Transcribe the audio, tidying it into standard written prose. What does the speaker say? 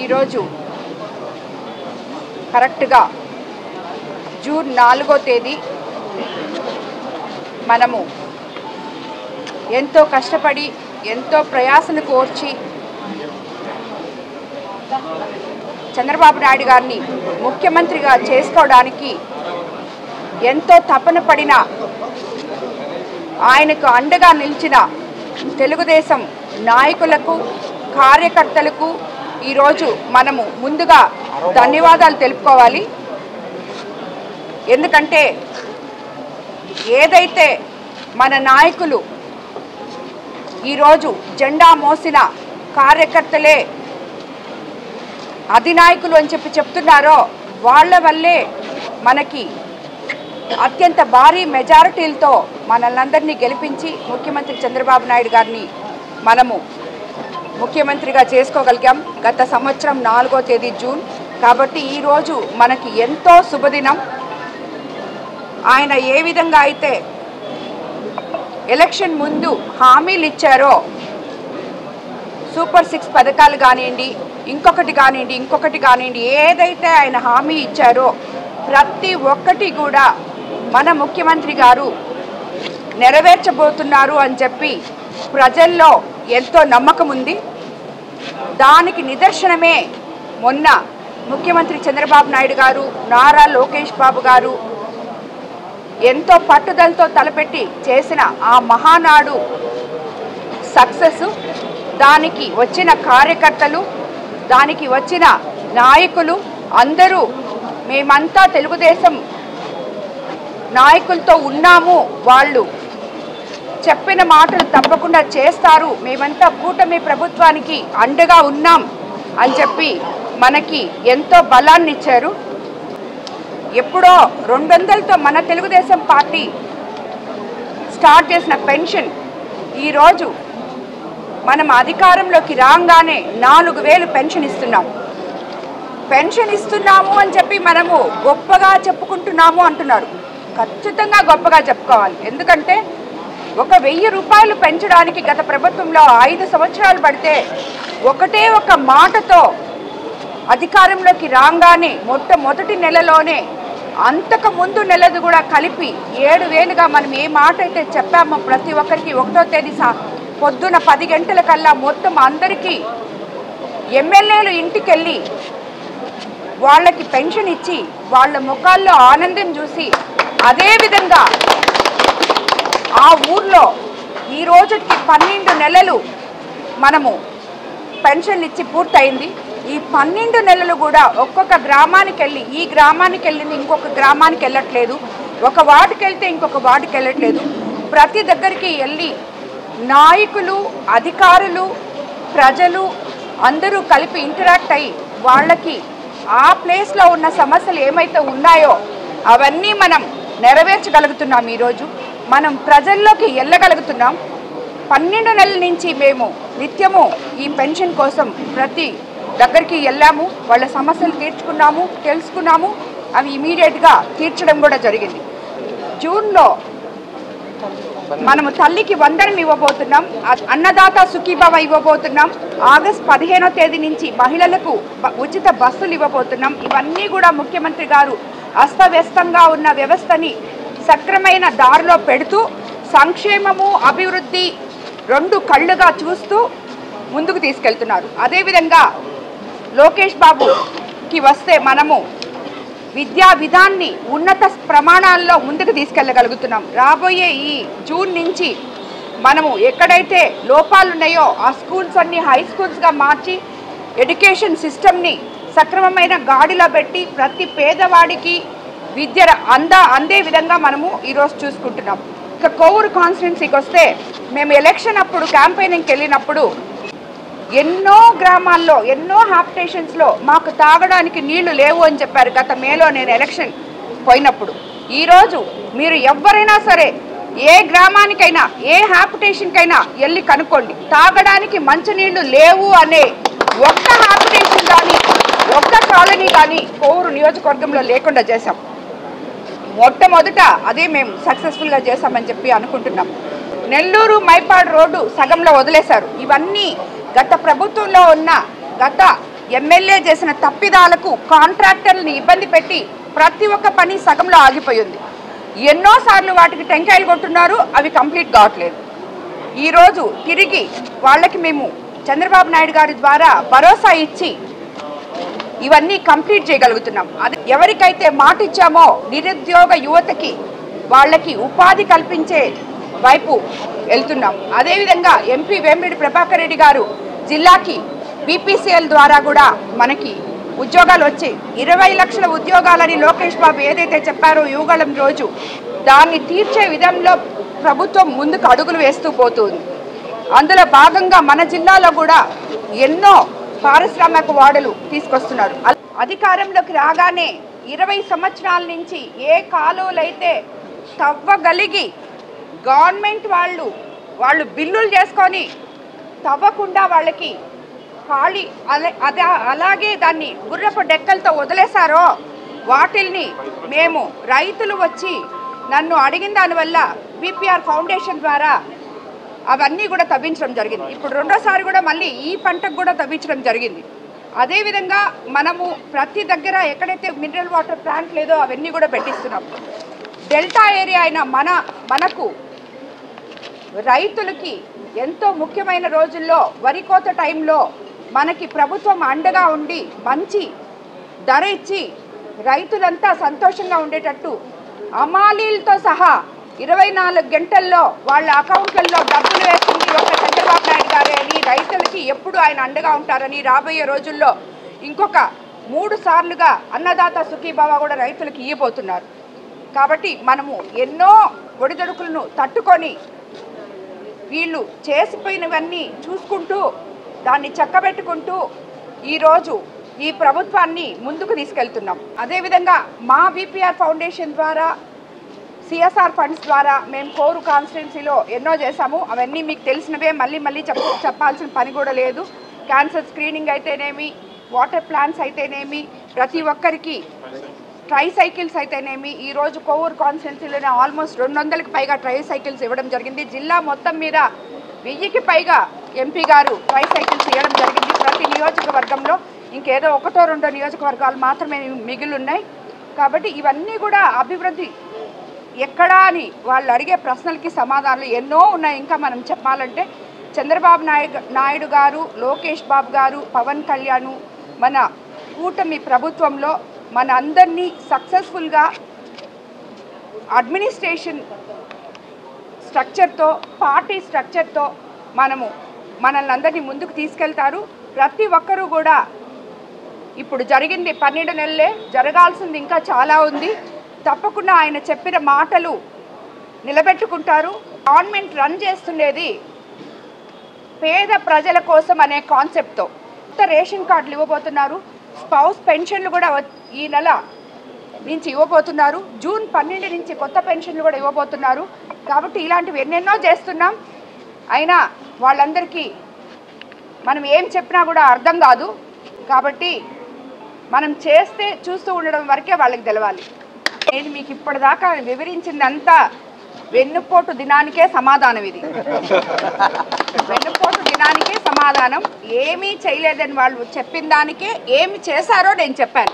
ఈరోజు కరెక్ట్గా జూన్ 4వ తేదీ మనము ఎంతో కష్టపడి ఎంతో ప్రయాసను కోర్చి చంద్రబాబు నాయుడు గారిని ముఖ్యమంత్రిగా చేసుకోవడానికి ఎంతో తపన పడిన ఆయనకు అండగా నిలిచిన తెలుగుదేశం నాయకులకు కార్యకర్తలకు ఈరోజు మనము ముందుగా ధన్యవాదాలు తెలుపుకోవాలి. ఎందుకంటే ఏదైతే మన నాయకులు ఈరోజు జెండా మోసిన కార్యకర్తలే అధినాయకులు అని చెప్తున్నారో వాళ్ళ వల్లే మనకి అత్యంత భారీ మెజారిటీలతో మనల్ని గెలిపించి ముఖ్యమంత్రి చంద్రబాబు నాయుడు గారిని మనము ముఖ్యమంత్రిగా చేసుకోగలిగాం. గత సంవత్సరం 4వ తేదీ జూన్. కాబట్టి ఈరోజు మనకి ఎంతో శుభదినం. ఆయన ఏ విధంగా అయితే ఎలక్షన్ ముందు హామీలు ఇచ్చారో సూపర్ 6 పథకాలు కానివ్వండి, ఇంకొకటి కానివ్వండి, ఏదైతే ఆయన హామీ ఇచ్చారో ప్రతి ఒక్కటి కూడా మన ముఖ్యమంత్రి గారు నెరవేర్చబోతున్నారు అని చెప్పి ప్రజల్లో ఎంతో నమ్మకం ఉంది. దానికి నిదర్శనమే మొన్న ముఖ్యమంత్రి చంద్రబాబు నాయుడు గారు, నారా లోకేష్ బాబు గారు ఎంతో పట్టుదలతో తలపెట్టి చేసిన ఆ మహానాడు సక్సెస్, దానికి వచ్చిన కార్యకర్తలు, దానికి వచ్చిన నాయకులు అందరూ మేమంతా తెలుగుదేశం నాయకులతో ఉన్నాము, వాళ్ళు చెప్పిన మాటలు తప్పకుండా చేస్తారు, మేమంతా కూటమి ప్రభుత్వానికి అండగా ఉన్నాం అని చెప్పి మనకి ఎంతో బలాన్ని ఇచ్చారు. ఎప్పుడో 200తో మన తెలుగుదేశం పార్టీ స్టార్ట్ చేసిన పెన్షన్ ఈరోజు మనం అధికారంలోకి రాగానే 4000 పెన్షన్ ఇస్తున్నాం. పెన్షన్ ఇస్తున్నాము అని చెప్పి మనము గొప్పగా చెప్పుకుంటున్నాము అంటున్నారు. ఖచ్చితంగా గొప్పగా చెప్పుకోవాలి. ఎందుకంటే 1000 రూపాయలు పెంచడానికి గత ప్రభుత్వంలో 5 సంవత్సరాలు పడితే ఒకటే ఒక మాటతో అధికారంలోకి రాగానే మొట్టమొదటి నెలలోనే అంతకు ముందు నెలది కూడా కలిపి 7000గా మనం ఏ మాట అయితే చెప్పామో ప్రతి ఒక్కరికి 1వ తేదీ పొద్దున 10 గంటలకల్లా మొత్తం అందరికీ ఎమ్మెల్యేలు ఇంటికెళ్ళి వాళ్ళకి పెన్షన్ ఇచ్చి వాళ్ళ ముఖాల్లో ఆనందం చూసి అదేవిధంగా ఆ ఊర్లో ఈ రోజుకి 12 నెలలు మనము పెన్షన్లు ఇచ్చి పూర్తయింది. ఈ 12 నెలలు కూడా ఒక్కొక్క గ్రామానికి వెళ్ళి, ఈ గ్రామానికి వెళ్ళింది ఇంకొక గ్రామానికి వెళ్ళట్లేదు, ఒక వార్డుకి వెళ్తే ఇంకొక వార్డుకి వెళ్ళట్లేదు, ప్రతి దగ్గరికి వెళ్ళి నాయకులు, అధికారులు, ప్రజలు అందరూ కలిపి ఇంటరాక్ట్ అయ్యి వాళ్ళకి ఆ ప్లేస్లో ఉన్న సమస్యలు ఏమైతే ఉన్నాయో అవన్నీ మనం నెరవేర్చగలుగుతున్నాం. ఈరోజు మనం ప్రజల్లోకి వెళ్ళగలుగుతున్నాం. 12 నెలల నుంచి మేము నిత్యము ఈ పెన్షన్ కోసం ప్రతి దగ్గరికి వెళ్ళాము, వాళ్ళ సమస్యలు తీర్చుకున్నాము, తెలుసుకున్నాము, అవి ఇమీడియట్గా తీర్చడం కూడా జరిగింది. జూన్లో మనము తల్లికి వందనం ఇవ్వబోతున్నాం, అన్నదాత సుఖీభవ ఇవ్వబోతున్నాం. ఆగస్టు 15వ తేదీ నుంచి మహిళలకు ఉచిత బస్సులు ఇవ్వబోతున్నాం. ఇవన్నీ కూడా ముఖ్యమంత్రి గారు అస్తవ్యస్తంగా ఉన్న వ్యవస్థని సక్రమైన దారిలో పెడుతూ సంక్షేమము అభివృద్ధి 2 కళ్ళుగా చూస్తూ ముందుకు తీసుకెళ్తున్నారు. అదేవిధంగా లోకేష్ బాబుకి వస్తే మనము విద్యా విధాన్ని ఉన్నత ప్రమాణాల్లో ముందుకు తీసుకెళ్ళగలుగుతున్నాం. రాబోయే ఈ జూన్ నుంచి మనము ఎక్కడైతే లోపాలు ఉన్నాయో ఆ స్కూల్స్ అన్ని హై స్కూల్స్గా మార్చి ఎడ్యుకేషన్ సిస్టమ్ని సక్రమమైన గాడిలో పెట్టి ప్రతి పేదవాడికి విద్య అందే విధంగా మనము ఈరోజు చూసుకుంటున్నాం. ఇక కోవూరు కాన్స్టిట్యున్సీకి వస్తే మేము ఎలక్షన్ అప్పుడు క్యాంపెయినింగ్కి వెళ్ళినప్పుడు ఎన్నో గ్రామాల్లో ఎన్నో హ్యాబిటేషన్స్లో మాకు తాగడానికి నీళ్లు లేవు అని చెప్పారు. గత మేలో నేను ఎలక్షన్ పోయినప్పుడు. ఈరోజు మీరు ఎవరైనా సరే ఏ గ్రామానికైనా ఏ హ్యాబిటేషన్కైనా వెళ్ళి కనుక్కోండి, తాగడానికి మంచినీళ్లు లేవు అనే ఒక్క హ్యాబిటేషన్ కానీ ఒక్క కాలనీ కానీ కోవూరు నియోజకవర్గంలో లేకుండా చేశాం. మొట్టమొదట అదే మేము సక్సెస్ఫుల్గా చేశామని చెప్పి అనుకుంటున్నాం. నెల్లూరు మైపాడు రోడ్డు సగంలో వదిలేశారు. ఇవన్నీ గత ప్రభుత్వంలో ఉన్న గత ఎమ్మెల్యే చేసిన తప్పిదాలకు కాంట్రాక్టర్ని ఇబ్బంది పెట్టి ప్రతి ఒక్క పని సగంలో ఆగిపోయింది. ఎన్నోసార్లు వాటికి టెంకాయలు కొట్టున్నారు, అవి కంప్లీట్ కావట్లేదు. ఈరోజు తిరిగి వాళ్ళకి మేము చంద్రబాబు నాయుడు గారి ద్వారా భరోసా ఇచ్చి ఇవన్నీ కంప్లీట్ చేయగలుగుతున్నాం. అది ఎవరికైతే మాట ఇచ్చామో నిరుద్యోగ యువతకి వాళ్ళకి ఉపాధి కల్పించే వైపు వెళ్తున్నాం. అదేవిధంగా ఎంపీ వేమిరెడ్డి ప్రభాకర్ రెడ్డి గారు జిల్లాకి బీపీసీఎల్ ద్వారా కూడా మనకి ఉద్యోగాలు వచ్చాయి. 20 లక్షల ఉద్యోగాలని లోకేష్ బాబు ఏదైతే చెప్పారో యువగళం రోజు, దాన్ని తీర్చే విధంలో ప్రభుత్వం ముందుకు అడుగులు వేస్తూ పోతుంది. అందులో భాగంగా మన జిల్లాలో కూడా ఎన్నో పారిశ్రామిక వాడలు తీసుకొస్తున్నారు. అధికారంలోకి రాగానే 20 సంవత్సరాల నుంచి ఏ కాలువలైతే తవ్వగలిగి గవర్నమెంట్ వాళ్ళు బిల్లులు చేసుకొని తవ్వకుండా వాళ్ళకి ఖాళీ అలాగే దాన్ని గుర్రపు డెక్కలతో వదిలేశారో వాటిల్ని మేము రైతులు వచ్చి నన్ను అడిగిన దానివల్ల బీపీఆర్ ఫౌండేషన్ ద్వారా అవన్నీ కూడా తవ్వించడం జరిగింది. ఇప్పుడు రెండోసారి కూడా మళ్ళీ ఈ పంటకు కూడా తవ్వించడం జరిగింది. అదేవిధంగా మనము ప్రతి దగ్గర ఎక్కడైతే మినరల్ వాటర్ ప్లాంట్ లేదో అవన్నీ కూడా పెట్టిస్తున్నాం. డెల్టా ఏరియా అయిన మనకు రైతులకి ఎంతో ముఖ్యమైన రోజుల్లో వరి కోత టైంలో మనకి ప్రభుత్వం అండగా ఉండి మంచి ధర ఇచ్చి రైతులంతా సంతోషంగా ఉండేటట్టు అమాలీలతో సహా 24 గంటల్లో వాళ్ళ అకౌంట్లలో డబ్బులు వేస్తుంది ఒక చంద్రబాబు నాయుడు గారే అని, రైతులకి ఎప్పుడు ఆయన అండగా ఉంటారని, రాబోయే రోజుల్లో ఇంకొక 3 సార్లుగా అన్నదాత సుఖీభావ కూడా రైతులకి ఇవ్వబోతున్నారు. కాబట్టి మనము ఎన్నో ఒడిదొడుకులను తట్టుకొని వీళ్ళు చేసిపోయినవన్నీ చూసుకుంటూ దాన్ని చక్కబెట్టుకుంటూ ఈరోజు ఈ ప్రభుత్వాన్ని ముందుకు తీసుకెళ్తున్నాం. అదేవిధంగా మా బీపీఆర్ ఫౌండేషన్ ద్వారా సిఎస్ఆర్ ఫండ్స్ ద్వారా మేము కోరు కాన్స్టిట్యున్సీలో ఎన్నో చేశాము. అవన్నీ మీకు తెలిసినవే, మళ్ళీ చెప్పాల్సిన పని కూడా లేదు. క్యాన్సర్ స్క్రీనింగ్ అయితేనేమి, వాటర్ ప్లాంట్స్ అయితేనేమి, ప్రతి ఒక్కరికి ట్రైసైకిల్స్ అయితేనేమి, ఈరోజు కోవూరు కాన్స్టిట్యున్సీలోనే ఆల్మోస్ట్ 200కి పైగా ట్రైసైకిల్స్ ఇవ్వడం జరిగింది. జిల్లా మొత్తం మీద 1000కి పైగా ఎంపీ గారు ట్రైసైకిల్స్ ఇవ్వడం జరిగింది. ప్రతి నియోజకవర్గంలో ఇంకేదో 1-2 నియోజకవర్గాలు మాత్రమే మిగిలి ఉన్నాయి. కాబట్టి ఇవన్నీ కూడా అభివృద్ధి ఎక్కడా అని వాళ్ళు అడిగే ప్రశ్నలకి సమాధానాలు ఎన్నో ఉన్నాయి. ఇంకా మనం చెప్పాలంటే చంద్రబాబు నాయుడు గారు, లోకేష్ బాబు గారు, పవన్ కళ్యాణ్ మన కూటమి ప్రభుత్వంలో మన అందరినీ సక్సెస్ఫుల్గా అడ్మినిస్ట్రేషన్ స్ట్రక్చర్తో, పార్టీ స్ట్రక్చర్తో మనల్ని అందరినీ ముందుకు తీసుకెళ్తారు. ప్రతి ఒక్కరూ కూడా ఇప్పుడు జరిగింది 12 నెలలే, జరగాల్సింది ఇంకా చాలా ఉంది. తప్పకుండా ఆయన చెప్పిన మాటలు నిలబెట్టుకుంటారు. గవర్నమెంట్ రన్ చేస్తుండేది పేద ప్రజల కోసం అనే కాన్సెప్ట్తో కొత్త రేషన్ కార్డులు ఇవ్వబోతున్నారు. స్పౌస్ పెన్షన్లు కూడా ఈ నెల నుంచి ఇవ్వబోతున్నారు. జూన్ 12 నుంచి కొత్త పెన్షన్లు కూడా ఇవ్వబోతున్నారు. కాబట్టి ఇలాంటివి ఎన్నెన్నో చేస్తున్నాం. అయినా వాళ్ళందరికీ మనం ఏం చెప్పినా కూడా అర్థం కాదు. కాబట్టి మనం చేస్తే చూస్తూ ఉండడం వరకే వాళ్ళకి తెలవాలి. నేను మీకు ఇప్పటిదాకా వివరించిందంతా వెన్నుపోటు దినానికే సమాధానం. ఇది వెన్నుపోటు దినానికే సమాధానం. ఏమీ చేయలేదని వాళ్ళు చెప్పిన దానికే ఏమి చేశారో నేను చెప్పాను.